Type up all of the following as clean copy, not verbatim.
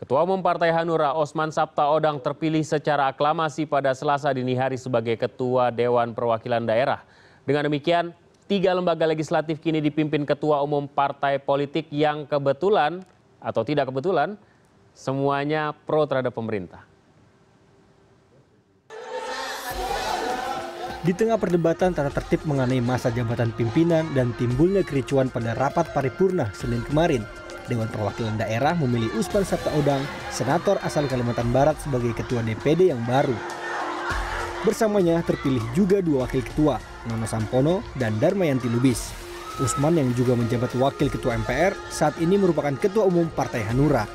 Ketua Umum Partai Hanura, Osman Sabtaodang terpilih secara aklamasi pada Selasa dini hari sebagai Ketua Dewan Perwakilan Daerah. Dengan demikian, 3 lembaga legislatif kini dipimpin Ketua Umum partai politik yang kebetulan atau tidak kebetulan, semuanya pro terhadap pemerintah. Di tengah perdebatan tata tertib mengenai masa jabatan pimpinan dan timbulnya kericuan pada rapat paripurna Senin kemarin, Dewan Perwakilan Daerah memilih Osman Sabtaodang, senator asal Kalimantan Barat sebagai Ketua DPD yang baru. Bersamanya terpilih juga 2 wakil ketua, Nono Sampono dan Darmayanti Lubis. Osman yang juga menjabat wakil ketua MPR saat ini merupakan Ketua Umum Partai Hanura.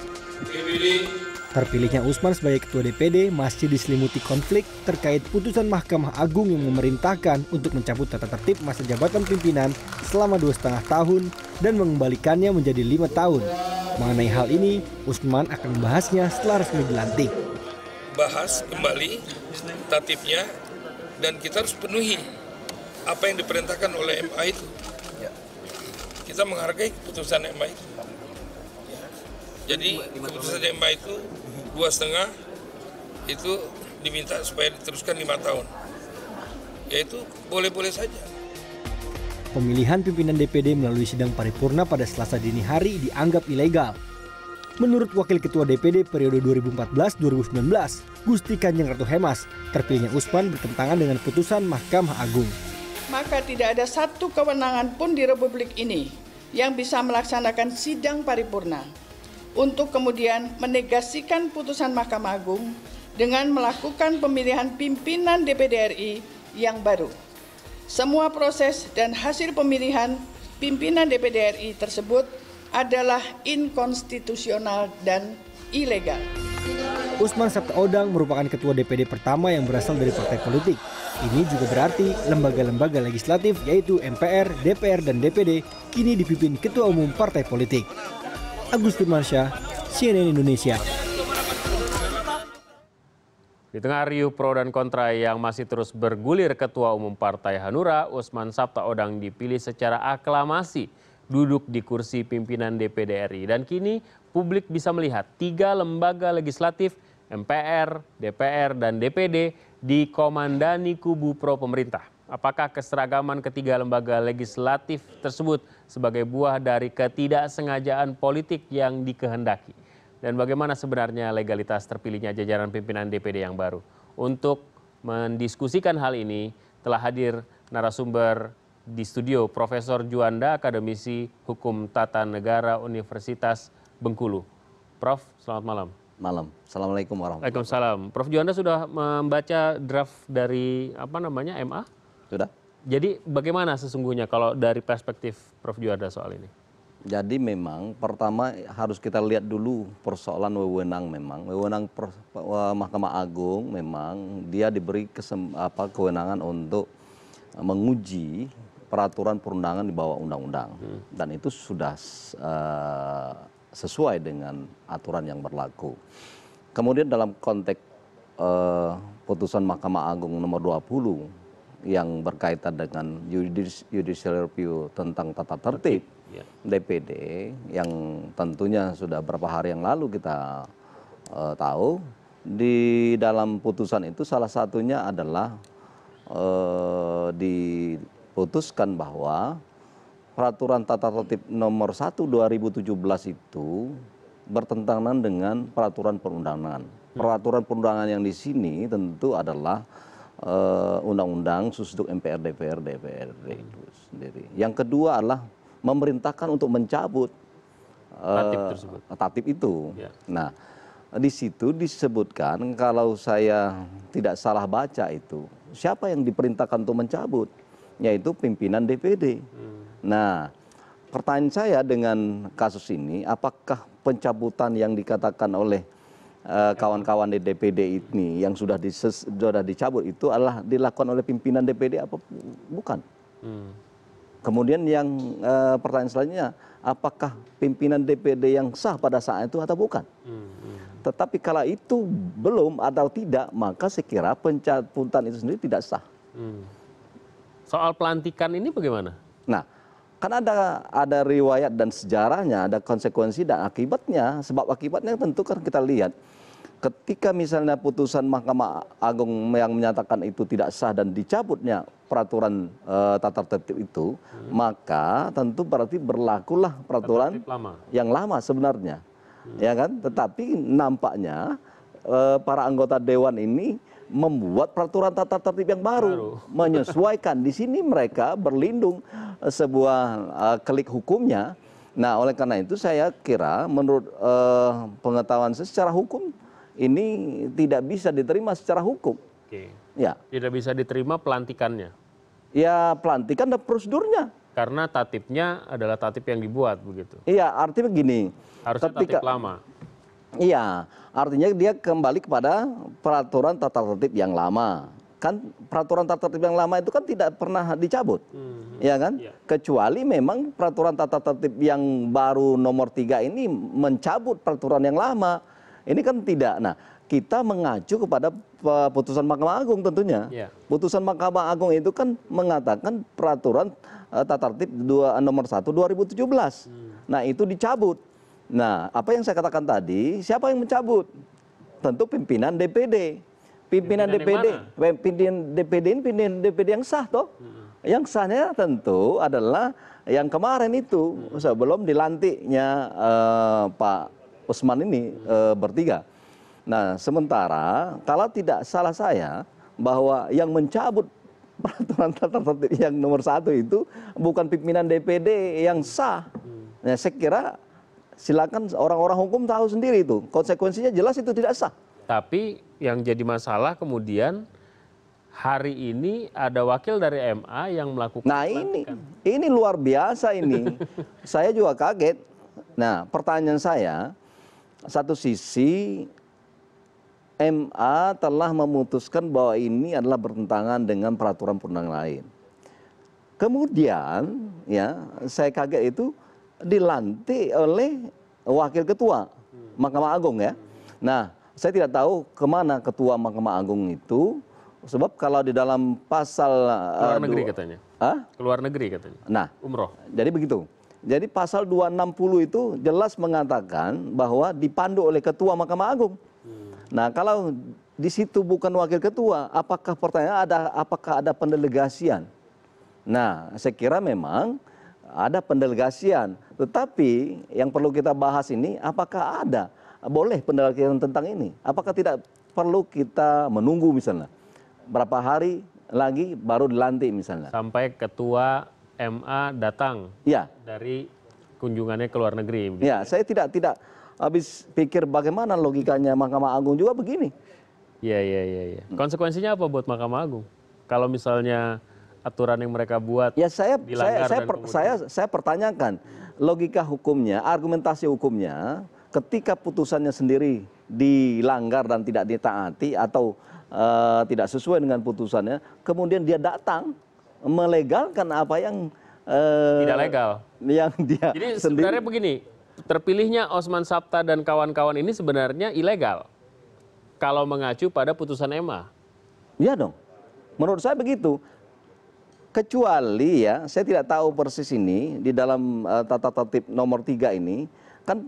Terpilihnya Osman sebagai Ketua DPD masih diselimuti konflik terkait putusan Mahkamah Agung yang memerintahkan untuk mencabut tata tertib masa jabatan pimpinan selama 2,5 tahun dan mengembalikannya menjadi 5 tahun. Mengenai hal ini, Osman akan membahasnya setelah resmi dilantik. Bahas kembali tatipnya dan kita harus penuhi apa yang diperintahkan oleh MA itu. Kita menghargai keputusan MA itu. Jadi keputusan MA itu 2,5 itu diminta supaya diteruskan 5 tahun. Yaitu boleh-boleh saja. Pemilihan pimpinan DPD melalui sidang paripurna pada Selasa dini hari dianggap ilegal. Menurut Wakil Ketua DPD periode 2014-2019, Gusti Kanjeng Ratu Hemas, terpilihnya Osman bertentangan dengan putusan Mahkamah Agung. Maka tidak ada satu kewenangan pun di Republik ini yang bisa melaksanakan sidang paripurna untuk kemudian menegasikan putusan Mahkamah Agung dengan melakukan pemilihan pimpinan DPD RI yang baru. Semua proses dan hasil pemilihan pimpinan DPD RI tersebut adalah inkonstitusional dan ilegal. Osman Sabtaodang merupakan Ketua DPD pertama yang berasal dari partai politik. Ini juga berarti lembaga-lembaga legislatif yaitu MPR, DPR, dan DPD kini dipimpin Ketua Umum partai politik. Agus Firmansyah, CNN Indonesia. Di tengah riuh pro dan kontra yang masih terus bergulir, Ketua Umum Partai Hanura, Osman Sabtaodang dipilih secara aklamasi duduk di kursi pimpinan DPD RI. Dan kini publik bisa melihat 3 lembaga legislatif MPR, DPR, dan DPD dikomandani kubu pro pemerintah. Apakah keseragaman ketiga lembaga legislatif tersebut sebagai buah dari ketidaksengajaan politik yang dikehendaki? Dan bagaimana sebenarnya legalitas terpilihnya jajaran pimpinan DPD yang baru? Untuk mendiskusikan hal ini telah hadir narasumber di studio Profesor Juanda, akademisi Hukum Tata Negara Universitas Bengkulu. Prof, selamat malam. Malam. Assalamualaikum warahmatullahi wabarakatuh. Waalaikumsalam. Prof Juanda sudah membaca draft dari MA? Sudah. Jadi bagaimana sesungguhnya kalau dari perspektif Prof Juanda soal ini? Jadi memang pertama harus kita lihat dulu persoalan wewenang memang. Wewenang Mahkamah Agung memang dia diberi kewenangan untuk menguji peraturan perundangan di bawah undang-undang. Dan itu sudah sesuai dengan aturan yang berlaku. Kemudian dalam konteks putusan Mahkamah Agung nomor 20 yang berkaitan dengan judicial review tentang tata tertib DPD yang tentunya sudah beberapa hari yang lalu kita tahu, di dalam putusan itu salah satunya adalah diputuskan bahwa peraturan tata tertib nomor 1 2017 itu bertentangan dengan peraturan perundangan. Peraturan perundangan yang di sini tentu adalah undang-undang khusus untuk MPR, DPR, DPRD itu sendiri. Yang kedua adalah memerintahkan untuk mencabut tatip itu. Ya. Nah, di situ disebutkan kalau saya tidak salah baca itu, siapa yang diperintahkan untuk mencabut? Yaitu pimpinan DPD. Nah, pertanyaan saya dengan kasus ini, apakah pencabutan yang dikatakan oleh kawan-kawan di DPD ini yang sudah dicabut itu adalah dilakukan oleh pimpinan DPD apa bukan? Kemudian yang pertanyaan selanjutnya, apakah pimpinan DPD yang sah pada saat itu atau bukan? Tetapi kalau itu belum atau tidak, maka saya kira pencabutan itu sendiri tidak sah. Soal pelantikan ini bagaimana? Nah, kan ada riwayat dan sejarahnya, ada konsekuensi dan akibatnya. Sebab akibatnya tentu kan kita lihat. Ketika misalnya putusan Mahkamah Agung yang menyatakan itu tidak sah dan dicabutnya peraturan tata tertib itu, maka tentu berarti berlakulah peraturan yang lama sebenarnya. Ya kan? Tetapi nampaknya para anggota dewan ini membuat peraturan tata tertib yang baru, menyesuaikan. Di sini mereka berlindung sebuah klik hukumnya. Nah, oleh karena itu saya kira menurut pengetahuan saya secara hukum ini tidak bisa diterima secara hukum. Oke. Ya. Tidak bisa diterima pelantikannya. Ya, pelantikan dan prosedurnya. Karena tatipnya adalah tatip yang dibuat begitu. Iya, artinya begini. Harusnya tatip lama. Iya, artinya dia kembali kepada peraturan tata tertib yang lama. Kan peraturan tata tertib yang lama itu kan tidak pernah dicabut. Ya kan? Iya. Kecuali memang peraturan tata tertib yang baru nomor 3 ini mencabut peraturan yang lama. Ini kan tidak. Nah, kita mengacu kepada putusan Mahkamah Agung tentunya. Iya. Putusan Mahkamah Agung itu kan mengatakan peraturan tata tertib nomor 1 2017. Nah, itu dicabut. Nah, apa yang saya katakan tadi, siapa yang mencabut? Tentu pimpinan DPD. Pimpinan DPD ini pimpinan DPD yang sah toh. Yang sahnya tentu adalah yang kemarin itu sebelum dilantiknya Pak Usman ini bertiga. Nah, sementara kalau tidak salah saya bahwa yang mencabut peraturan tata tertib yang nomor 1 itu bukan pimpinan DPD yang sah. Nah, saya kira silakan orang-orang hukum tahu sendiri itu. Konsekuensinya jelas itu tidak sah. Tapi yang jadi masalah kemudian hari ini ada wakil dari MA yang melakukan Nah, ini luar biasa ini. Saya juga kaget. Nah, pertanyaan saya, satu sisi MA telah memutuskan bahwa ini adalah bertentangan dengan peraturan perundang lain. Kemudian ya saya kaget itu dilantik oleh wakil ketua Mahkamah Agung ya. Nah, saya tidak tahu kemana ketua Mahkamah Agung itu, sebab kalau di dalam pasal keluar negeri katanya. Keluar negeri katanya. Nah, umroh. Jadi begitu. Jadi pasal 260 itu jelas mengatakan bahwa dipandu oleh ketua Mahkamah Agung. Nah, kalau di situ bukan wakil ketua, apakah ada pendelegasian? Nah, saya kira memang ada pendelegasian. Tetapi yang perlu kita bahas ini, apakah boleh pendelegasian tentang ini? Apakah tidak perlu kita menunggu misalnya berapa hari lagi baru dilantik misalnya? Sampai ketua MA datang dari kunjungannya ke luar negeri. Ya, saya tidak habis pikir bagaimana logikanya Mahkamah Agung juga begini. Iya. Konsekuensinya apa buat Mahkamah Agung? Kalau misalnya aturan yang mereka buat saya pertanyakan logika hukumnya, argumentasi hukumnya, ketika putusannya sendiri dilanggar dan tidak ditaati atau tidak sesuai dengan putusannya, kemudian dia datang melegalkan apa yang tidak legal. Yang dia Jadi sebenarnya begini, terpilihnya Osman Sabta dan kawan-kawan ini sebenarnya ilegal kalau mengacu pada putusan MA. Iya dong, menurut saya begitu. Kecuali ya, saya tidak tahu persis ini di dalam tata tertib nomor 3 ini kan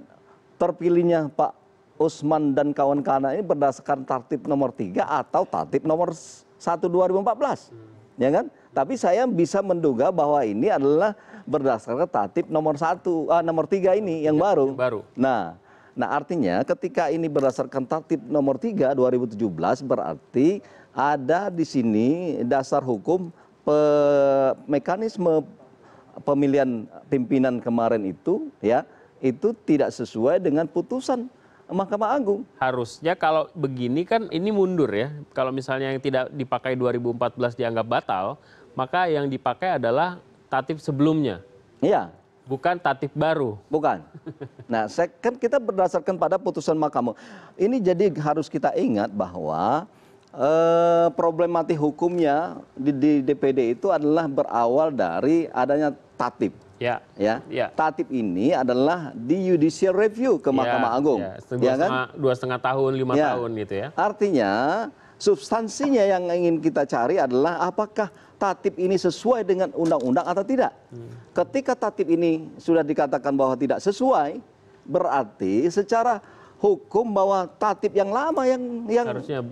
terpilihnya Pak Usman dan kawan-kawan ini berdasarkan tertib nomor 3 atau tertib nomor 1 2014. Ya kan? Tapi saya bisa menduga bahwa ini adalah berdasarkan tertib nomor 3 ini yang baru. Nah, artinya ketika ini berdasarkan tertib nomor 3 2017 berarti ada di sini dasar hukum mekanisme pemilihan pimpinan kemarin itu ya itu tidak sesuai dengan putusan Mahkamah Agung. Harusnya kalau begini kan ini mundur ya. Kalau misalnya yang tidak dipakai 2014 dianggap batal, maka yang dipakai adalah tatip sebelumnya. Iya. Bukan tatip baru. Bukan. Nah, kan kita berdasarkan pada putusan Mahkamah. Ini jadi harus kita ingat bahwa problematik hukumnya di DPD itu adalah berawal dari adanya tatip. Ya. Tatip ini adalah di judicial review ke Mahkamah Agung. Ya kan? 2,5 tahun, 5 tahun gitu ya. Artinya substansinya yang ingin kita cari adalah apakah tatip ini sesuai dengan undang-undang atau tidak. Ketika tatip ini sudah dikatakan bahwa tidak sesuai, berarti secara hukum bahwa tatip yang lama yang harusnya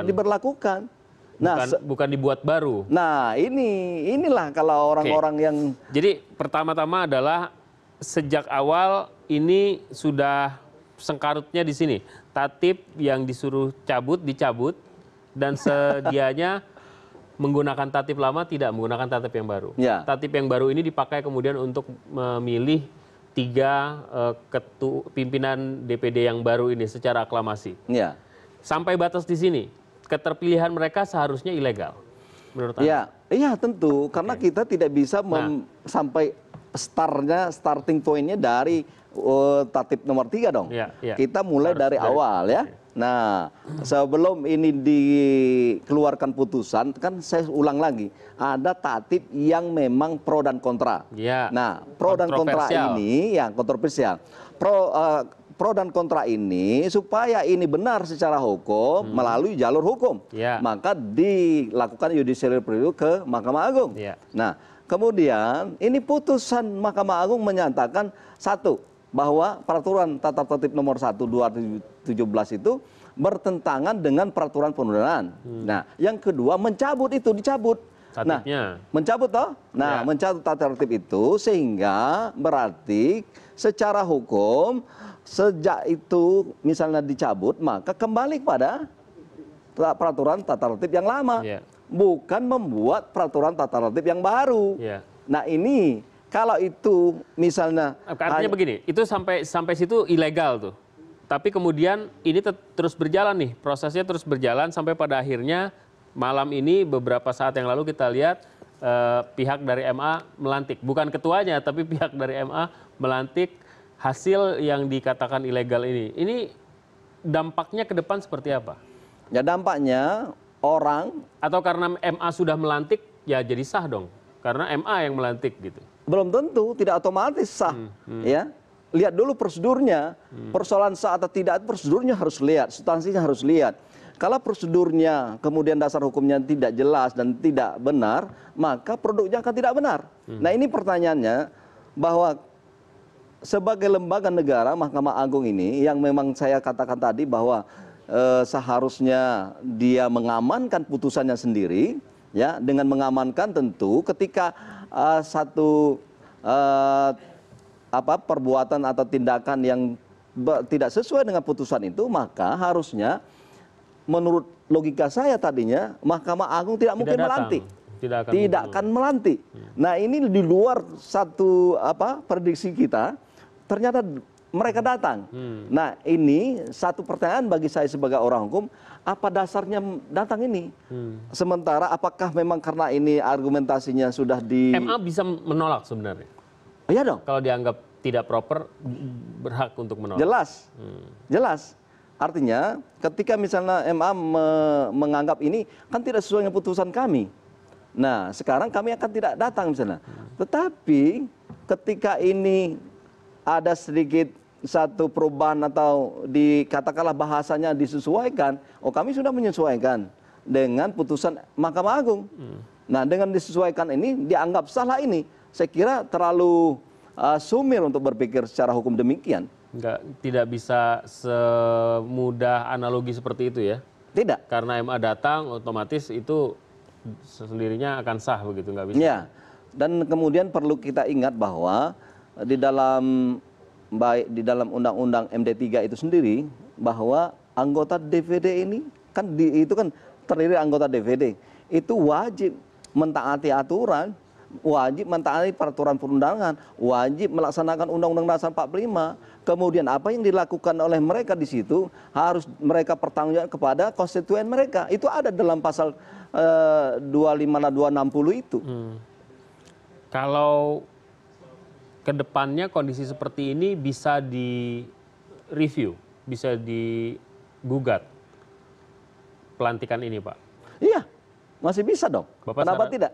diberlakukan. Nah, bukan dibuat baru. Nah, inilah kalau orang-orang yang... Jadi pertama-tama adalah sejak awal ini sudah sengkarutnya di sini. Tatip yang disuruh dicabut, dan sedianya menggunakan tatip lama, tidak menggunakan tatip yang baru. Ya. Tatip yang baru ini dipakai kemudian untuk memilih 3 pimpinan DPD yang baru ini secara aklamasi. Ya. Sampai batas di sini, keterpilihan mereka seharusnya ilegal, menurut Anda? Iya tentu, karena kita tidak bisa sampai starting pointnya dari tatip nomor 3 dong. Kita mulai dari awal ya. Nah, sebelum ini dikeluarkan putusan, kan saya ulang lagi, ada tatip yang memang pro dan kontra. Nah, pro dan kontra ini yang kontroversial. Pro dan kontra ini supaya ini benar secara hukum melalui jalur hukum, maka dilakukan judicial review ke Mahkamah Agung. Nah, kemudian ini putusan Mahkamah Agung menyatakan bahwa peraturan tata tertib nomor 1/2017 itu bertentangan dengan peraturan penundaan. Nah, yang kedua dicabut. Tatipnya. Nah, mencabut toh? Nah, mencabut tata tertib itu sehingga berarti secara hukum sejak itu misalnya dicabut, maka kembali kepada peraturan tata tertib yang lama. Bukan membuat peraturan tata tertib yang baru. Nah, ini kalau itu misalnya artinya begini, itu sampai situ ilegal tuh. Tapi kemudian ini terus berjalan nih, prosesnya terus berjalan sampai pada akhirnya malam ini beberapa saat yang lalu kita lihat pihak dari MA melantik, bukan ketuanya tapi pihak dari MA melantik hasil yang dikatakan ilegal ini. Ini dampaknya ke depan seperti apa? Ya dampaknya atau karena MA sudah melantik ya jadi sah dong, karena MA yang melantik gitu. Belum tentu, tidak otomatis sah. Ya, lihat dulu prosedurnya. Persoalan sah atau tidak, prosedurnya harus lihat, substansinya harus lihat. Kalau prosedurnya kemudian dasar hukumnya tidak jelas dan tidak benar, maka produknya akan tidak benar. Nah, ini pertanyaannya bahwa sebagai lembaga negara Mahkamah Agung ini yang memang saya katakan tadi bahwa seharusnya dia mengamankan putusannya sendiri, ya, dengan mengamankan tentu ketika satu perbuatan atau tindakan yang tidak sesuai dengan putusan itu, maka harusnya menurut logika saya tadinya Mahkamah Agung tidak mungkin melantik. Tidak akan melantik. Nah, ini di luar satu prediksi kita, ternyata mereka datang. Nah, ini satu pertanyaan bagi saya sebagai orang hukum, apa dasarnya datang ini? Sementara apakah memang karena ini argumentasinya sudah MA bisa menolak sebenarnya? Iya dong. Kalau dianggap tidak proper, berhak untuk menolak. Jelas. Artinya ketika misalnya MA menganggap ini kan tidak sesuai dengan putusan kami. Nah, sekarang kami akan tidak datang misalnya. Tetapi ketika ini ada sedikit satu perubahan atau dikatakanlah bahasanya disesuaikan, kami sudah menyesuaikan dengan putusan Mahkamah Agung. Nah, dengan disesuaikan ini dianggap salah ini. Saya kira terlalu sumir untuk berpikir secara hukum demikian. Tidak bisa semudah analogi seperti itu ya? Tidak. Karena MA datang, otomatis itu sendirinya akan sah begitu, nggak bisa? Ya, dan kemudian perlu kita ingat bahwa di dalam Undang-Undang MD3 itu sendiri, bahwa anggota DPD ini kan itu kan terdiri anggota DPD, itu wajib mentaati aturan, wajib mentaati peraturan perundangan, wajib melaksanakan Undang-Undang Dasar 45. Kemudian apa yang dilakukan oleh mereka di situ harus mereka pertanggungjawabkan kepada konstituen mereka. Itu ada dalam pasal 25 dan 260 itu. Kalau kedepannya kondisi seperti ini bisa di-review, bisa digugat pelantikan ini, Pak? Iya, masih bisa dong. Kenapa tidak?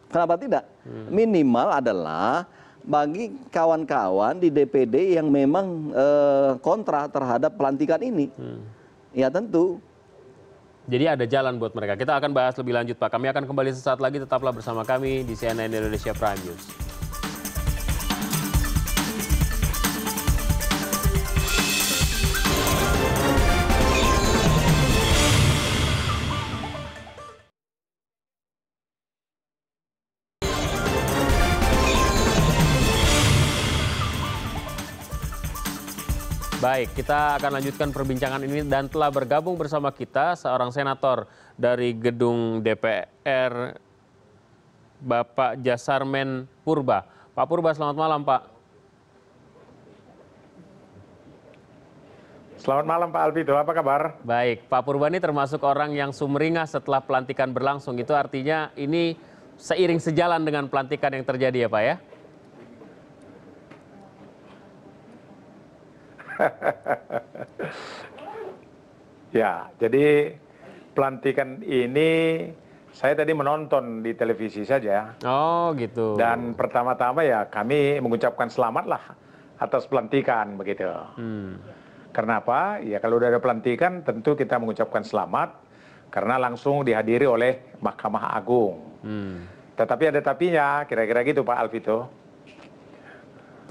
Kenapa tidak? Minimal adalah bagi kawan-kawan di DPD yang memang kontra terhadap pelantikan ini. Ya tentu. Jadi ada jalan buat mereka. Kita akan bahas lebih lanjut, Pak. Kami akan kembali sesaat lagi. Tetaplah bersama kami di CNN Indonesia Prime News. Baik, kita akan lanjutkan perbincangan ini dan telah bergabung bersama kita seorang senator dari gedung DPR, Bapak Jasarmen Purba. Pak Purba, selamat malam, Pak. Selamat malam Pak Alvito, apa kabar? Baik, Pak Purba ini termasuk orang yang sumringah setelah pelantikan berlangsung. Itu artinya ini seiring sejalan dengan pelantikan yang terjadi ya Pak ya? Ya, jadi pelantikan ini saya tadi menonton di televisi saja. Oh gitu. Dan pertama-tama ya kami mengucapkan selamatlah atas pelantikan begitu. Karena apa? Ya kalau udah ada pelantikan tentu kita mengucapkan selamat karena langsung dihadiri oleh Mahkamah Agung. Tetapi ada tapinya, kira-kira gitu Pak Alvito.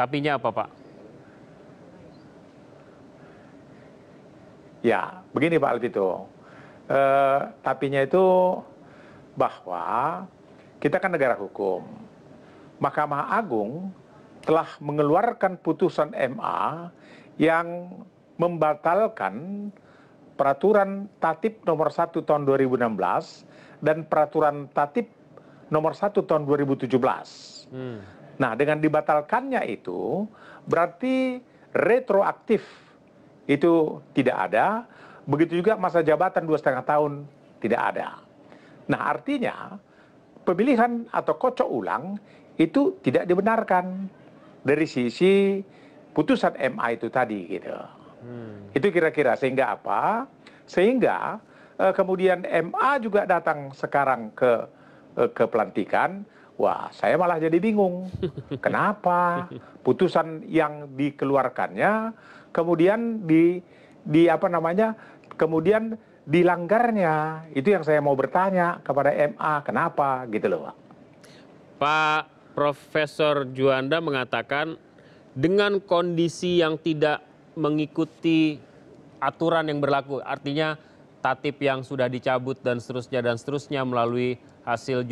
Tapinya apa Pak? Ya, begini Pak Alvito. Tapinya itu bahwa kita kan negara hukum. Mahkamah Agung telah mengeluarkan putusan MA yang membatalkan peraturan Tatip nomor 1 tahun 2016 dan peraturan Tatip nomor 1 tahun 2017. Nah, dengan dibatalkannya itu berarti retroaktif itu tidak ada, begitu juga masa jabatan 2,5 tahun tidak ada. Nah artinya pemilihan atau kocok ulang itu tidak dibenarkan dari sisi putusan MA itu tadi gitu. Itu kira-kira sehingga apa? Sehingga kemudian MA juga datang sekarang ke pelantikan. Wah, saya malah jadi bingung. Kenapa putusan yang dikeluarkannya kemudian kemudian dilanggarnya? Itu yang saya mau bertanya kepada MA, kenapa gitu loh, Pak. Pak Profesor Juanda mengatakan dengan kondisi yang tidak mengikuti aturan yang berlaku, artinya tatip yang sudah dicabut dan seterusnya melalui hasil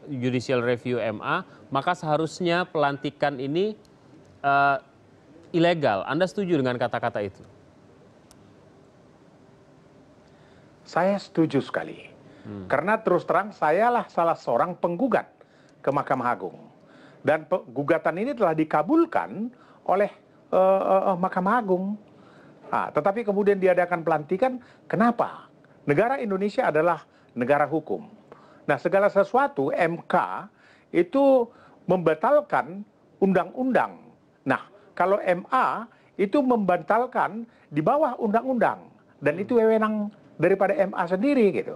judicial review MA, maka seharusnya pelantikan ini ilegal. Anda setuju dengan kata-kata itu? Saya setuju sekali. Karena terus terang sayalah salah seorang penggugat ke Mahkamah Agung. Dan gugatan ini telah dikabulkan oleh Mahkamah Agung. Nah, tetapi kemudian diadakan pelantikan, kenapa? Negara Indonesia adalah negara hukum. Nah, segala sesuatu MK itu membatalkan undang-undang. Nah, kalau MA itu membatalkan di bawah undang-undang. Dan itu wewenang daripada MA sendiri gitu.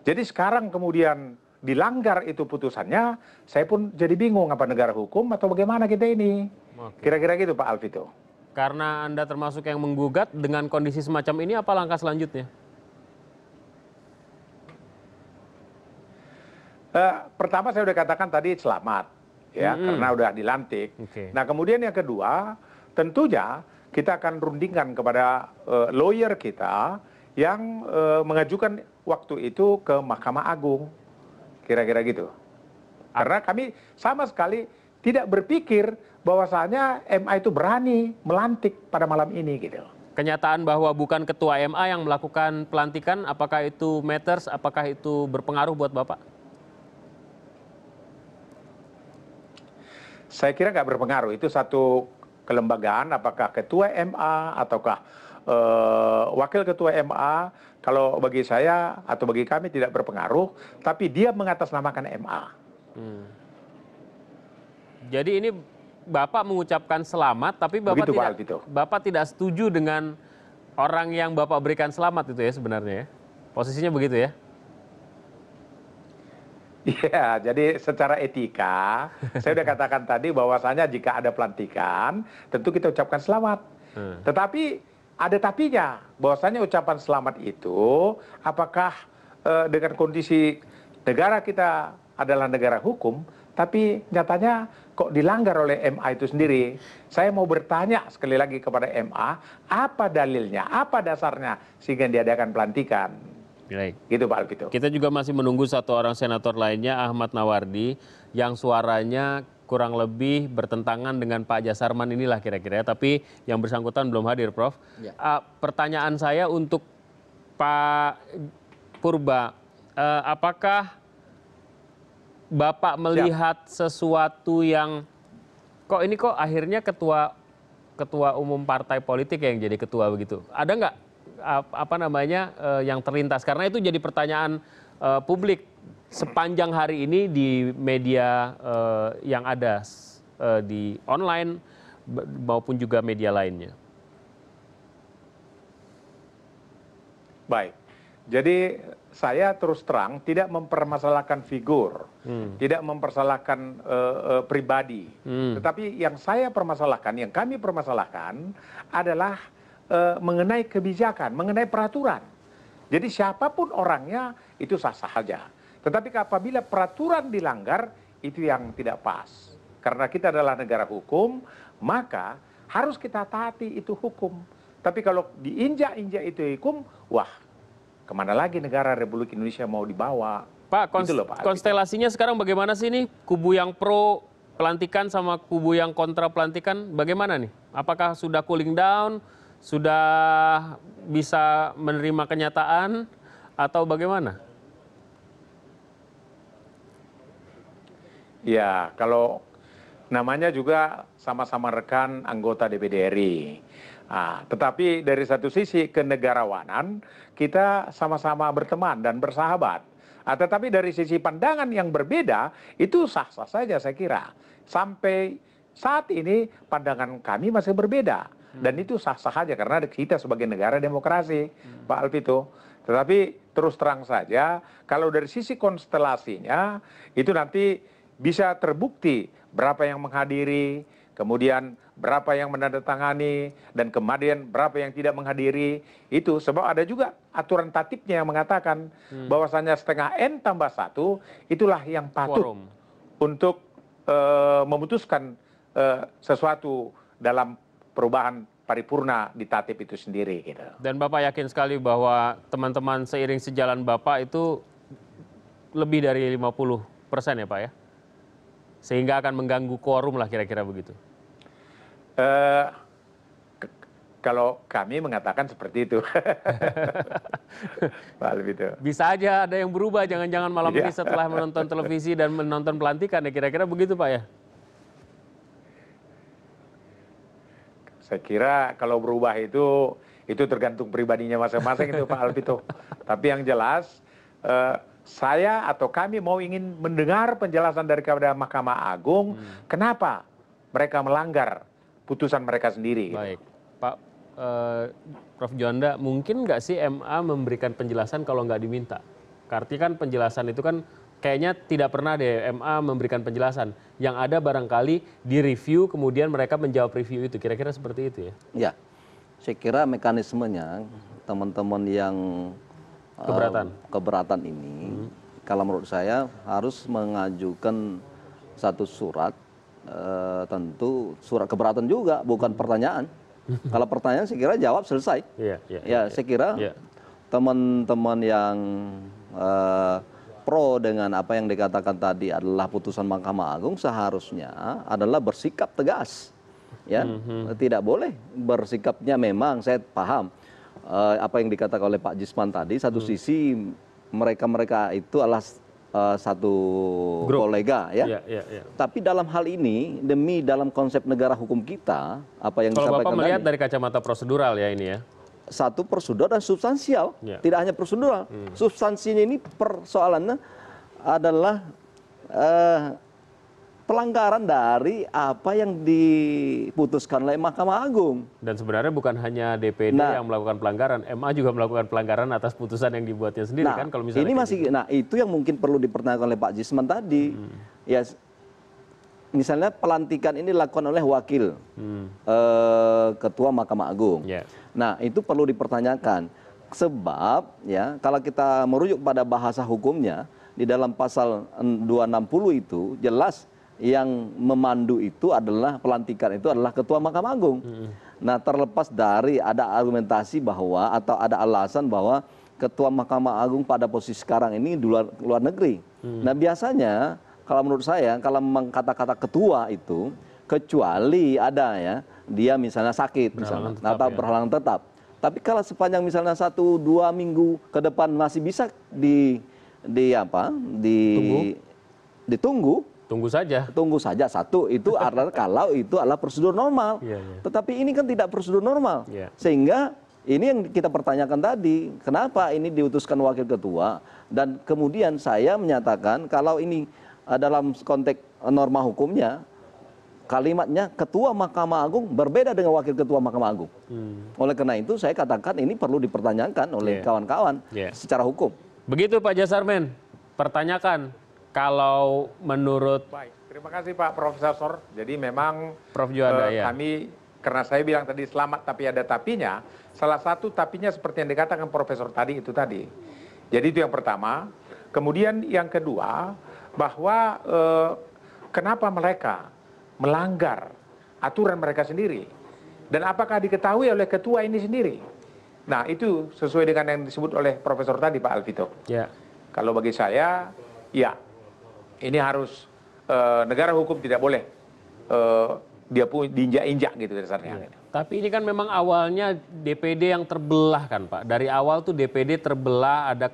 Jadi sekarang kemudian dilanggar itu putusannya, saya pun jadi bingung apa negara hukum atau bagaimana kita ini. Kira-kira gitu Pak Alvito. Karena Anda termasuk yang menggugat dengan kondisi semacam ini, apa langkah selanjutnya? Pertama saya sudah katakan tadi selamat. Ya, karena udah dilantik. Nah kemudian yang kedua, tentunya kita akan rundingkan kepada lawyer kita yang mengajukan waktu itu ke Mahkamah Agung. Kira-kira gitu. Karena kami sama sekali tidak berpikir bahwasanya MA itu berani melantik pada malam ini gitu. Kenyataan bahwa bukan ketua MA yang melakukan pelantikan, apakah itu matters, apakah itu berpengaruh buat Bapak? Saya kira nggak berpengaruh. Itu satu kelembagaan, apakah ketua MA ataukah wakil ketua MA. Kalau bagi saya atau bagi kami tidak berpengaruh, tapi dia mengatasnamakan MA. Jadi ini Bapak mengucapkan selamat, tapi Bapak tidak setuju dengan orang yang Bapak berikan selamat itu ya sebenarnya ya? Posisinya begitu ya? Iya, jadi secara etika, saya sudah katakan tadi bahwasanya jika ada pelantikan, tentu kita ucapkan selamat. Tetapi ada tapinya, bahwasanya ucapan selamat itu apakah dengan kondisi negara kita adalah negara hukum, tapi nyatanya kok dilanggar oleh MA itu sendiri. Saya mau bertanya sekali lagi kepada MA, apa dalilnya, apa dasarnya sehingga diadakan pelantikan? Baik. Gitu Pak Alvito. Kita juga masih menunggu satu orang senator lainnya, Ahmad Nawardi, yang suaranya kurang lebih bertentangan dengan Pak Jasarman inilah kira-kira. Tapi yang bersangkutan belum hadir, Prof. Ya. Pertanyaan saya untuk Pak Purba, apakah Bapak melihat sesuatu yang kok akhirnya ketua umum partai politik yang jadi ketua begitu? Ada nggak yang terlintas? Karena itu jadi pertanyaan publik sepanjang hari ini di media yang ada di online maupun juga media lainnya. Baik, jadi saya terus terang tidak mempermasalahkan figur, tidak mempersalahkan pribadi. Tetapi yang saya permasalahkan, yang kami permasalahkan adalah mengenai kebijakan, mengenai peraturan. Jadi siapapun orangnya itu sah-sah saja. Tetapi apabila peraturan dilanggar, itu yang tidak pas. Karena kita adalah negara hukum, maka harus kita taati itu hukum. Tapi kalau diinjak-injak itu hukum, wah, kemana lagi negara Republik Indonesia mau dibawa? Pak, konstelasinya sekarang bagaimana sih nih? Kubu yang pro pelantikan sama kubu yang kontra pelantikan bagaimana nih? Apakah sudah cooling down? Sudah bisa menerima kenyataan? Atau bagaimana? Ya, kalau namanya juga sama-sama rekan anggota DPD RI. Tetapi dari satu sisi kenegarawanan, kita sama-sama berteman dan bersahabat. Tetapi dari sisi pandangan yang berbeda, itu sah-sah saja saya kira. Sampai saat ini pandangan kami masih berbeda. Dan itu sah-sah saja karena kita sebagai negara demokrasi, Pak Alvito. Tetapi terus terang saja, kalau dari sisi konstelasinya, itu nanti bisa terbukti berapa yang menghadiri, kemudian berapa yang menandatangani, dan kemudian berapa yang tidak menghadiri. Itu sebab ada juga aturan tatipnya yang mengatakan bahwasannya setengah N tambah 1 itulah yang patut untuk memutuskan sesuatu dalam perubahan paripurna di tatip itu sendiri. Gitu. Dan Bapak yakin sekali bahwa teman-teman seiring sejalan Bapak itu lebih dari 50% ya Pak ya? Sehingga akan mengganggu quorum lah kira-kira begitu. Kalau kami mengatakan seperti itu. Pak Alvito. Bisa aja ada yang berubah, jangan-jangan malam ini setelah menonton televisi dan menonton pelantikan ya kira-kira begitu Pak ya? Saya kira kalau berubah itu tergantung pribadinya masing-masing itu Pak Alvito. Tapi yang jelas saya atau kami ingin mendengar penjelasan dari kepada Mahkamah Agung kenapa mereka melanggar putusan mereka sendiri. Baik, Pak Prof. Juanda, mungkin nggak sih MA memberikan penjelasan kalau nggak diminta? Artinya kan penjelasan itu kan kayaknya tidak pernah deh MA memberikan penjelasan. Yang ada barangkali direview kemudian mereka menjawab review itu. Kira-kira seperti itu ya? Ya, saya kira mekanismenya teman-teman yang keberatan ini, kalau menurut saya harus mengajukan satu surat, tentu surat keberatan juga, bukan pertanyaan. Kalau pertanyaan saya kira jawab selesai. Saya kira teman-teman yang pro dengan apa yang dikatakan tadi adalah putusan Mahkamah Agung seharusnya adalah bersikap tegas. Ya, tidak boleh bersikapnya memang saya paham. Apa yang dikatakan oleh Pak Jisman tadi, satu sisi mereka itu adalah satu kolega ya. Tapi dalam hal ini dalam konsep negara hukum kita, apa yang kalau disampaikan Bapak melihat tadi, dari kacamata prosedural ya ini ya. Satu prosedural dan substansial, tidak hanya prosedural. Substansinya ini persoalannya adalah pelanggaran dari apa yang diputuskan oleh Mahkamah Agung. Dan sebenarnya bukan hanya DPD yang melakukan pelanggaran, MA juga melakukan pelanggaran atas putusan yang dibuatnya sendiri kan kalau misalnya. Ini masih itu yang mungkin perlu dipertanyakan oleh Pak Jisman tadi. Ya misalnya pelantikan ini dilakukan oleh wakil Ketua Mahkamah Agung. Nah, itu perlu dipertanyakan. Sebab ya kalau kita merujuk pada bahasa hukumnya di dalam pasal 260 itu jelas yang memandu itu adalah pelantikan itu adalah Ketua Mahkamah Agung. Nah, terlepas dari ada argumentasi bahwa atau ada alasan bahwa Ketua Mahkamah Agung pada posisi sekarang ini di luar negeri. Nah, biasanya kalau menurut saya kalau memang kata-kata ketua itu kecuali ada ya dia misalnya sakit misalnya atau berhalangan tetap. Tapi kalau sepanjang misalnya 1-2 minggu ke depan masih bisa ditunggu. Tunggu saja satu itu adalah kalau itu adalah prosedur normal. Tetapi ini kan tidak prosedur normal. Sehingga ini yang kita pertanyakan tadi, kenapa ini diutuskan wakil ketua dan kemudian saya menyatakan kalau ini dalam konteks norma hukumnya kalimatnya Ketua Mahkamah Agung berbeda dengan Wakil Ketua Mahkamah Agung. Oleh karena itu saya katakan ini perlu dipertanyakan oleh kawan-kawan secara hukum. Begitu Pak Jasarmen, pertanyakan kalau menurut... Baik, terima kasih Pak Profesor. Jadi memang Prof. Juanda, kami, karena saya bilang tadi selamat tapi ada tapinya, salah satu tapinya seperti yang dikatakan Profesor tadi itu tadi. Jadi itu yang pertama. Kemudian yang kedua, bahwa kenapa mereka melanggar aturan mereka sendiri dan apakah diketahui oleh ketua ini sendiri. Nah, itu sesuai dengan yang disebut oleh Profesor tadi Pak Alvito. Kalau bagi saya, ya ini harus negara hukum tidak boleh dia pun diinjak-injak gitu dasarnya. Tapi ini kan memang awalnya DPD yang terbelah kan Pak. Dari awal tuh DPD terbelah, ada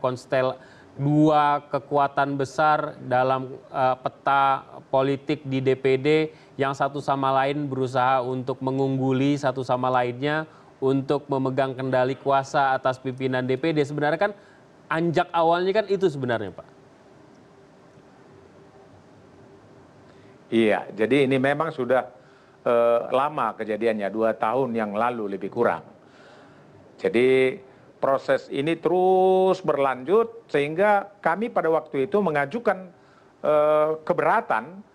dua kekuatan besar dalam peta politik di DPD yang satu sama lain berusaha untuk mengungguli satu sama lainnya untuk memegang kendali kuasa atas pimpinan DPD. Sebenarnya kan anjak awalnya kan itu sebenarnya Pak. Iya, jadi ini memang sudah lama kejadiannya, 2 tahun yang lalu lebih kurang. Jadi proses ini terus berlanjut sehingga kami pada waktu itu mengajukan keberatan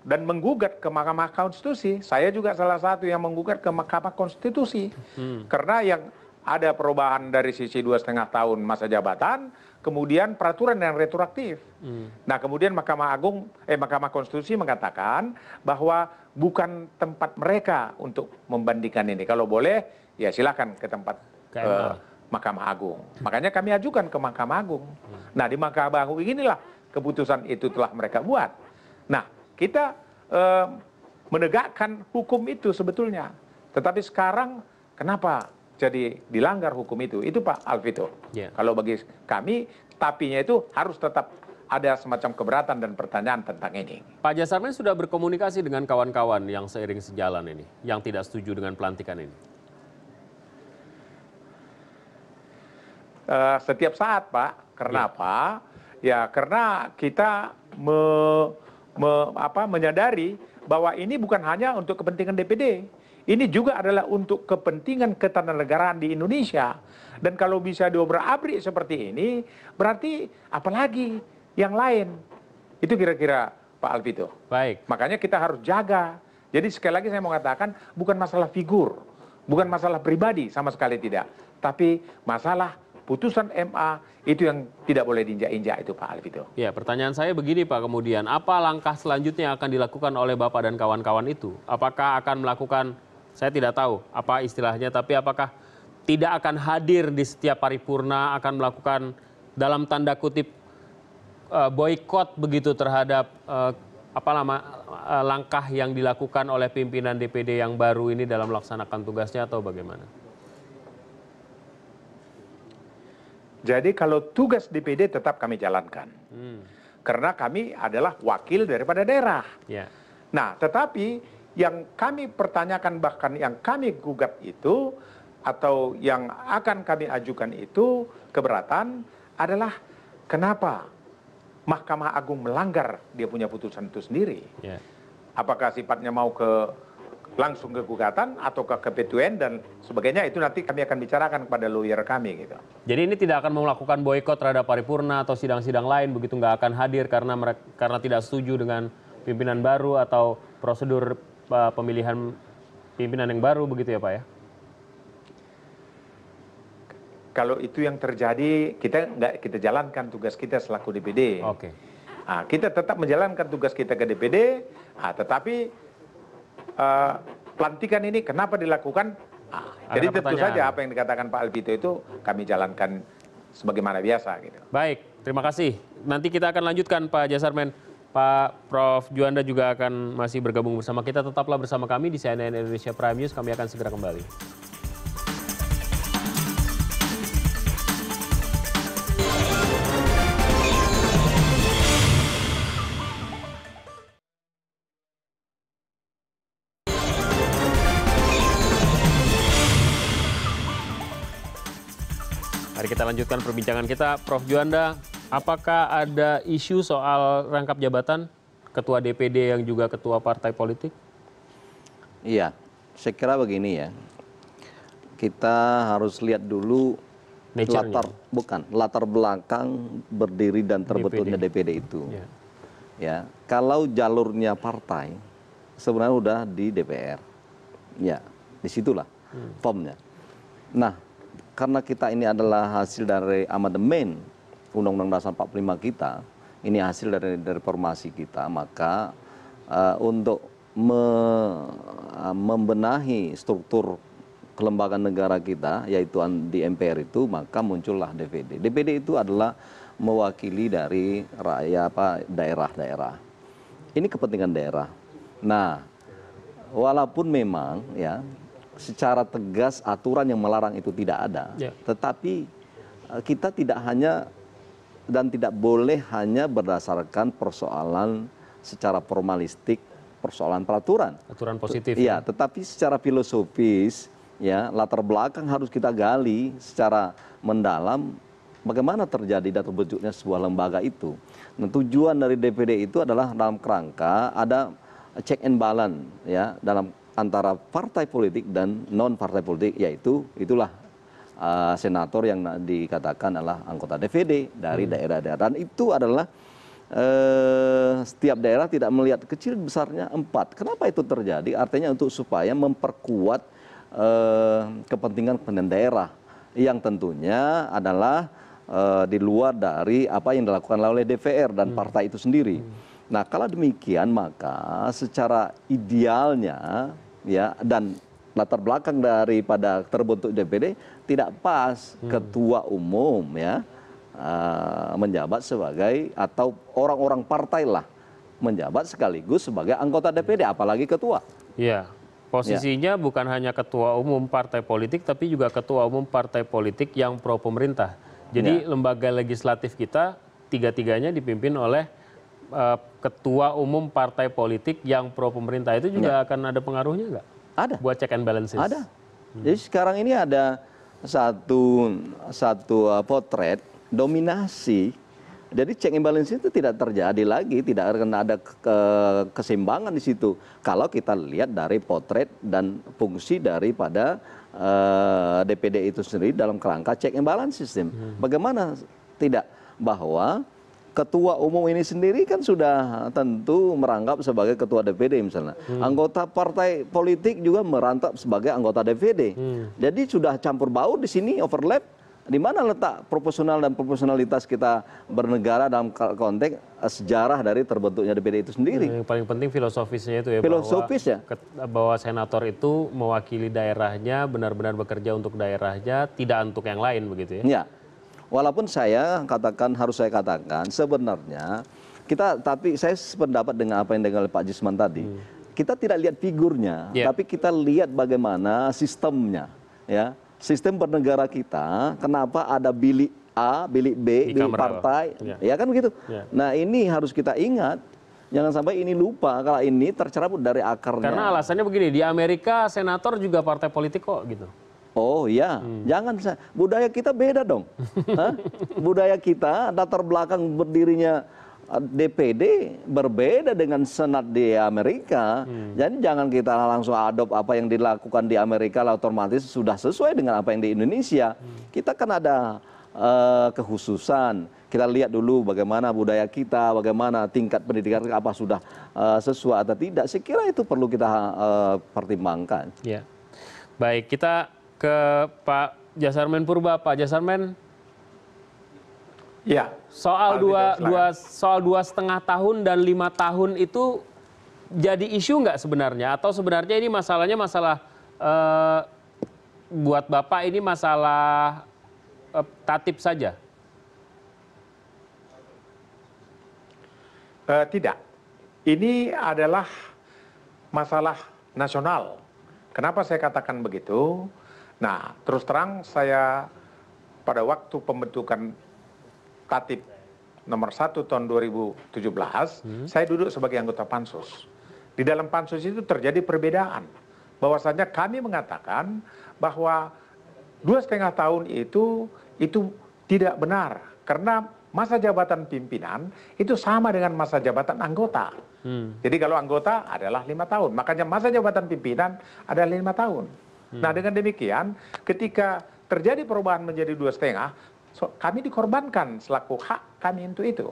dan menggugat ke Mahkamah Konstitusi. Saya juga salah satu yang menggugat ke Mahkamah Konstitusi. Karena yang ada perubahan dari sisi 2,5 tahun masa jabatan, kemudian peraturan yang retroaktif. Nah, kemudian Mahkamah Konstitusi mengatakan bahwa bukan tempat mereka untuk membandingkan ini. Kalau boleh, ya silakan ke tempat Mahkamah Agung. Makanya kami ajukan ke Mahkamah Agung. Nah, di Mahkamah Agung inilah keputusan itu telah mereka buat. Nah, kita menegakkan hukum itu sebetulnya. Tetapi sekarang kenapa jadi dilanggar hukum itu? Itu Pak Alvito. Kalau bagi kami, tapinya itu harus tetap ada semacam keberatan dan pertanyaan tentang ini. Pak Jasarmen sudah berkomunikasi dengan kawan-kawan yang seiring sejalan ini, yang tidak setuju dengan pelantikan ini? Setiap saat Pak. Kenapa? Ya karena kita menyadari bahwa ini bukan hanya untuk kepentingan DPD. Ini juga adalah untuk kepentingan ketatanegaraan di Indonesia. Dan kalau bisa diobrak-abrik seperti ini, berarti apalagi yang lain. Itu kira-kira Pak Alvito. Baik. Makanya kita harus jaga. Jadi sekali lagi saya mau katakan, bukan masalah figur, bukan masalah pribadi, sama sekali tidak. Tapi masalah putusan MA itu yang tidak boleh diinjak-injak itu Pak Alvito. Ya, pertanyaan saya begini Pak, kemudian apa langkah selanjutnya yang akan dilakukan oleh Bapak dan kawan-kawan itu? Apakah akan melakukan, saya tidak tahu apa istilahnya, tapi apakah tidak akan hadir di setiap paripurna, akan melakukan dalam tanda kutip boykot begitu terhadap langkah yang dilakukan oleh pimpinan DPD yang baru ini dalam melaksanakan tugasnya atau bagaimana? Jadi kalau tugas DPD tetap kami jalankan. Karena kami adalah wakil daripada daerah. Nah, tetapi yang kami pertanyakan bahkan yang kami gugat itu atau yang akan kami ajukan itu keberatan adalah kenapa Mahkamah Agung melanggar dia punya putusan itu sendiri. Apakah sifatnya mau langsung ke gugatan atau ke PT UN dan sebagainya, itu nanti kami akan bicarakan kepada lawyer kami gitu. Jadi ini tidak akan melakukan boykot terhadap paripurna atau sidang-sidang lain begitu, nggak akan hadir karena tidak setuju dengan pimpinan baru atau prosedur pemilihan pimpinan yang baru begitu ya Pak ya? kalau itu yang terjadi, kita jalankan tugas kita selaku DPD. Oke. Nah, kita tetap menjalankan tugas kita ke DPD, tetapi pelantikan ini kenapa dilakukan? Jadi tentu saja apa yang dikatakan Pak Alvito itu kami jalankan sebagaimana biasa. Gitu. Baik, terima kasih. Nanti kita akan lanjutkan Pak Jasarmen. Pak Prof. Juanda juga akan masih bergabung bersama kita. Tetaplah bersama kami di CNN Indonesia Prime News. Kami akan segera kembali. Mari kita lanjutkan perbincangan kita. Prof. Juanda, apakah ada isu soal rangkap jabatan Ketua DPD yang juga Ketua Partai Politik? Iya, saya kira begini ya. Kita harus lihat dulu latar belakang berdiri dan terbentuknya DPD itu. Ya, kalau jalurnya partai sebenarnya udah di DPR. Ya, disitulah formnya. Nah, karena kita ini adalah hasil dari amandemen Undang-Undang Dasar 45 kita, ini hasil dari reformasi kita, maka untuk membenahi struktur kelembagaan negara kita, yaitu di MPR itu, maka muncullah DPD. DPD itu adalah mewakili dari rakyat daerah-daerah. Ini kepentingan daerah. Nah, walaupun memang ya secara tegas aturan yang melarang itu tidak ada, tetapi kita tidak hanya dan tidak boleh hanya berdasarkan persoalan secara formalistik, persoalan peraturan. Aturan positif. Iya, tetapi secara filosofis, ya latar belakang harus kita gali secara mendalam bagaimana terjadi dan terbentuknya sebuah lembaga itu. Nah, tujuan dari DPD itu adalah dalam kerangka ada check and balance ya dalam antara partai politik dan non partai politik, yaitu itulah senator yang dikatakan adalah anggota DPD dari daerah-daerah, dan itu adalah setiap daerah tidak melihat kecil besarnya 4. Kenapa itu terjadi? Artinya untuk supaya memperkuat kepentingan daerah yang tentunya adalah di luar dari apa yang dilakukan oleh DPR dan partai itu sendiri. Nah, kalau demikian maka secara idealnya ya dan latar belakang daripada terbentuk DPD tidak pas ketua umum ya menjabat sebagai atau orang-orang partai lah menjabat sekaligus sebagai anggota DPD apalagi ketua. Iya. Posisinya bukan hanya ketua umum partai politik tapi juga ketua umum partai politik yang pro pemerintah. Jadi lembaga legislatif kita tiga-tiganya dipimpin oleh ketua umum partai politik yang pro pemerintah. Itu juga akan ada pengaruhnya nggak? Ada. Buat check and balances? Ada. Jadi sekarang ini ada satu potret dominasi. Jadi check and balance itu tidak terjadi lagi, tidak akan ada keseimbangan di situ. Kalau kita lihat dari potret dan fungsi daripada DPD itu sendiri dalam kerangka check and balance system. Bagaimana tidak bahwa ketua umum ini sendiri kan sudah tentu merangkap sebagai ketua DPD misalnya. Anggota partai politik juga merangkap sebagai anggota DPD. Jadi sudah campur baur di sini, overlap. Di mana letak proporsional dan proporsionalitas kita bernegara dalam konteks sejarah dari terbentuknya DPD itu sendiri. Yang paling penting filosofisnya itu ya, bahwa senator itu mewakili daerahnya, benar-benar bekerja untuk daerahnya, tidak untuk yang lain begitu ya? Ya. Walaupun saya katakan sebenarnya tapi saya sependapat dengan apa yang dengan Pak Jusman tadi. Kita tidak lihat figurnya, tapi kita lihat bagaimana sistemnya, ya. Sistem bernegara kita, kenapa ada bilik A, bilik B, bilik partai, ya kan begitu. Nah, ini harus kita ingat. Jangan sampai ini lupa kalau ini tercerabut dari akarnya. Karena alasannya begini, di Amerika senator juga partai politik kok gitu. Oh iya, jangan, budaya kita beda dong. Budaya kita, latar belakang berdirinya DPD berbeda dengan Senat di Amerika. Jadi jangan kita langsung adopt apa yang dilakukan di Amerika lah otomatis sudah sesuai dengan apa yang di Indonesia. Kita kan ada kekhususan. Kita lihat dulu bagaimana budaya kita, bagaimana tingkat pendidikan, apa sudah sesuai atau tidak. Saya kira itu perlu kita pertimbangkan. Ya. Baik, kita ke Pak Jasarmen Purba. Pak Jasarmen, Ya. soal Pak Alvito, soal 2,5 tahun dan 5 tahun itu jadi isu nggak sebenarnya? Atau sebenarnya ini masalahnya masalah buat Bapak ini masalah tatip saja? Tidak. Ini adalah masalah nasional. Kenapa saya katakan begitu? Nah, terus terang saya pada waktu pembentukan Tatip nomor 1 tahun 2017, saya duduk sebagai anggota Pansus. Di dalam Pansus itu terjadi perbedaan. Bahwasanya kami mengatakan bahwa 2,5 tahun itu tidak benar. Karena masa jabatan pimpinan itu sama dengan masa jabatan anggota. Jadi kalau anggota adalah 5 tahun, makanya masa jabatan pimpinan adalah 5 tahun. Nah dengan demikian, ketika terjadi perubahan menjadi 2,5, kami dikorbankan selaku hak kami untuk itu.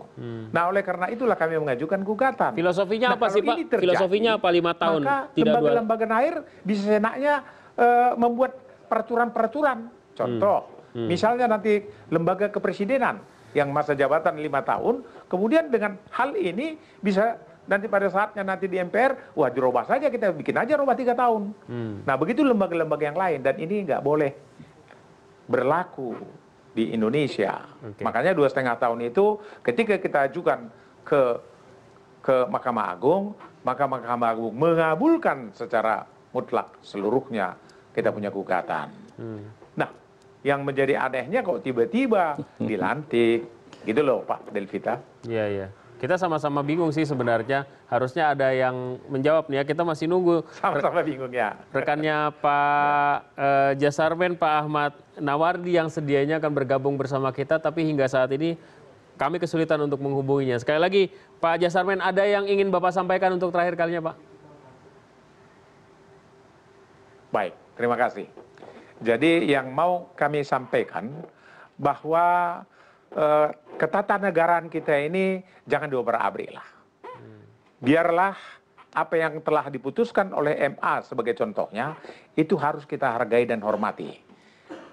Nah oleh karena itulah kami mengajukan gugatan. Filosofinya apa kalau sih Pak? ini terjadi, Filosofinya apa 5 tahun? Maka Tidak lembaga-lembaga air bisa senaknya membuat peraturan-peraturan. Contoh, misalnya nanti lembaga kepresidenan yang masa jabatan 5 tahun, kemudian dengan hal ini bisa nanti pada saatnya nanti di MPR, wah dirubah saja, kita bikin aja rubah 3 tahun. Nah begitu lembaga-lembaga yang lain, dan ini nggak boleh berlaku di Indonesia. Makanya 2,5 tahun itu ketika kita ajukan ke Mahkamah Agung, maka Mahkamah Agung mengabulkan secara mutlak seluruhnya kita punya gugatan. Nah, yang menjadi anehnya kok tiba-tiba dilantik, gitu loh Pak Delvita. Iya, iya. Kita sama-sama bingung sih sebenarnya. Harusnya ada yang menjawab nih ya. Kita masih nunggu. Sama-sama bingung ya. Rekannya Pak Jasarmen, Pak Ahmad Nawardi yang sedianya akan bergabung bersama kita, tapi hingga saat ini kami kesulitan untuk menghubunginya. Sekali lagi, Pak Jasarmen, ada yang ingin Bapak sampaikan untuk terakhir kalinya, Pak? Baik, terima kasih. Jadi yang mau kami sampaikan bahwa ketatanegaraan kita ini jangan diobrak-abrik lah. Biarlah apa yang telah diputuskan oleh MA sebagai contohnya, itu harus kita hargai dan hormati.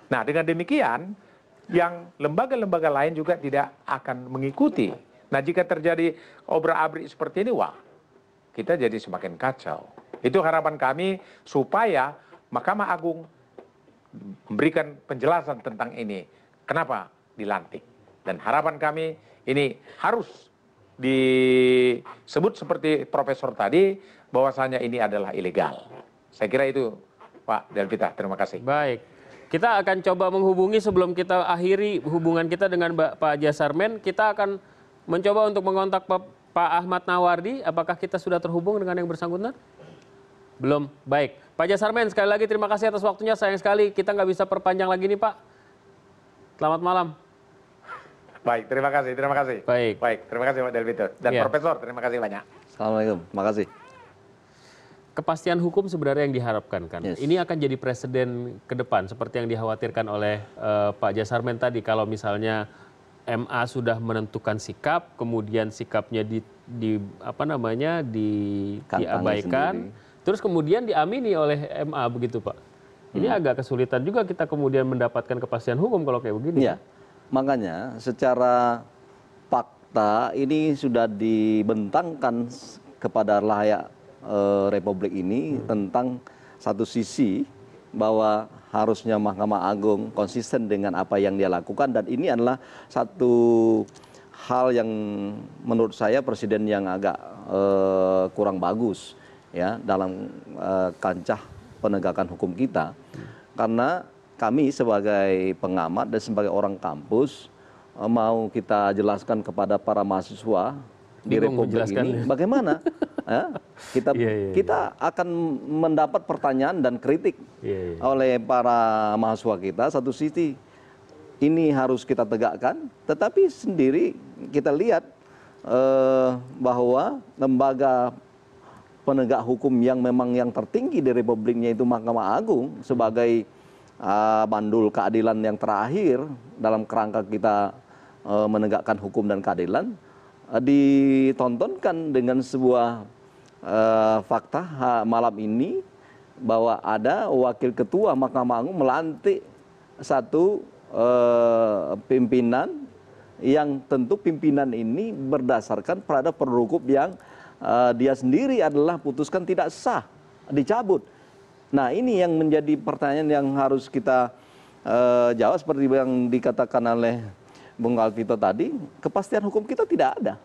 Nah dengan demikian, yang lembaga-lembaga lain juga tidak akan mengikuti. Nah jika terjadi obrak-abrik seperti ini, wah kita jadi semakin kacau. Itu harapan kami supaya Mahkamah Agung memberikan penjelasan tentang ini. Kenapa dilantik? Dan harapan kami ini harus disebut seperti profesor tadi, bahwasanya ini adalah ilegal. Saya kira itu Pak Delvita, terima kasih. Baik, kita akan coba menghubungi sebelum kita akhiri hubungan kita dengan Pak Jasarmen. Kita akan mencoba untuk mengontak Pak Ahmad Nawardi. Apakah kita sudah terhubung dengan yang bersangkutan? Belum. Baik, Pak Jasarmen sekali lagi terima kasih atas waktunya. Sayang sekali kita nggak bisa perpanjang lagi nih Pak. Selamat malam. Baik, terima kasih, terima kasih. Baik, terima kasih Pak Delvito. Dan Ya. Profesor, terima kasih banyak. Assalamualaikum, terima kasih. Kepastian hukum sebenarnya yang diharapkan kan. Yes. Ini akan jadi presiden ke depan seperti yang dikhawatirkan oleh Pak Jasarmen tadi. Kalau misalnya MA sudah menentukan sikap, kemudian sikapnya diabaikan, terus kemudian diamini oleh MA begitu Pak. Ini agak kesulitan juga kita kemudian mendapatkan kepastian hukum kalau kayak begini. Ya, makanya secara fakta ini sudah dibentangkan kepada layak Republik ini tentang satu sisi bahwa harusnya Mahkamah Agung konsisten dengan apa yang dia lakukan, dan ini adalah satu hal yang menurut saya presiden yang agak kurang bagus ya dalam kancah penegakan hukum kita, karena kami sebagai pengamat dan sebagai orang kampus mau kita jelaskan kepada para mahasiswa di Republik ini bagaimana kita akan mendapat pertanyaan dan kritik oleh para mahasiswa kita. Satu sisi ini harus kita tegakkan, tetapi sendiri kita lihat bahwa lembaga penegak hukum yang memang yang tertinggi di Republiknya itu Mahkamah Agung sebagai bandul keadilan yang terakhir dalam kerangka kita menegakkan hukum dan keadilan, ditontonkan dengan sebuah fakta malam ini bahwa ada wakil ketua Mahkamah Agung melantik satu pimpinan yang tentu pimpinan ini berdasarkan pada produk hukum yang dia sendiri adalah putuskan tidak sah, dicabut. Nah ini yang menjadi pertanyaan yang harus kita jawab seperti yang dikatakan oleh Bung Alvito tadi, kepastian hukum kita tidak ada.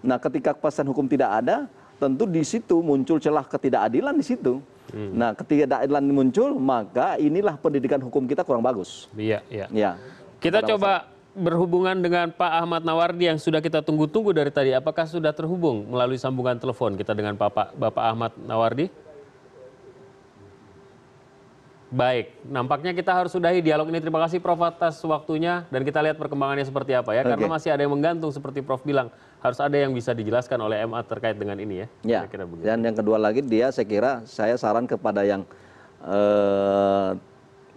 Nah ketika kepastian hukum tidak ada, tentu di situ muncul celah ketidakadilan di situ. Nah ketidakadilan muncul, maka inilah pendidikan hukum kita kurang bagus. Iya, iya. Ya. Kita coba berhubungan dengan Pak Ahmad Nawardi yang sudah kita tunggu-tunggu dari tadi. Apakah sudah terhubung melalui sambungan telepon kita dengan Bapak Ahmad Nawardi? Baik, nampaknya kita harus sudahi dialog ini. Terima kasih Prof atas waktunya dan kita lihat perkembangannya seperti apa ya. Karena masih ada yang menggantung seperti Prof bilang. Harus ada yang bisa dijelaskan oleh MA terkait dengan ini ya. Ya, dan yang kedua lagi saya saran kepada yang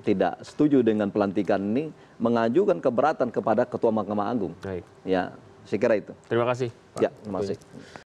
tidak setuju dengan pelantikan ini mengajukan keberatan kepada Ketua Mahkamah Agung. Baik. Ya, saya kira itu. Terima kasih. Ya, terima kasih.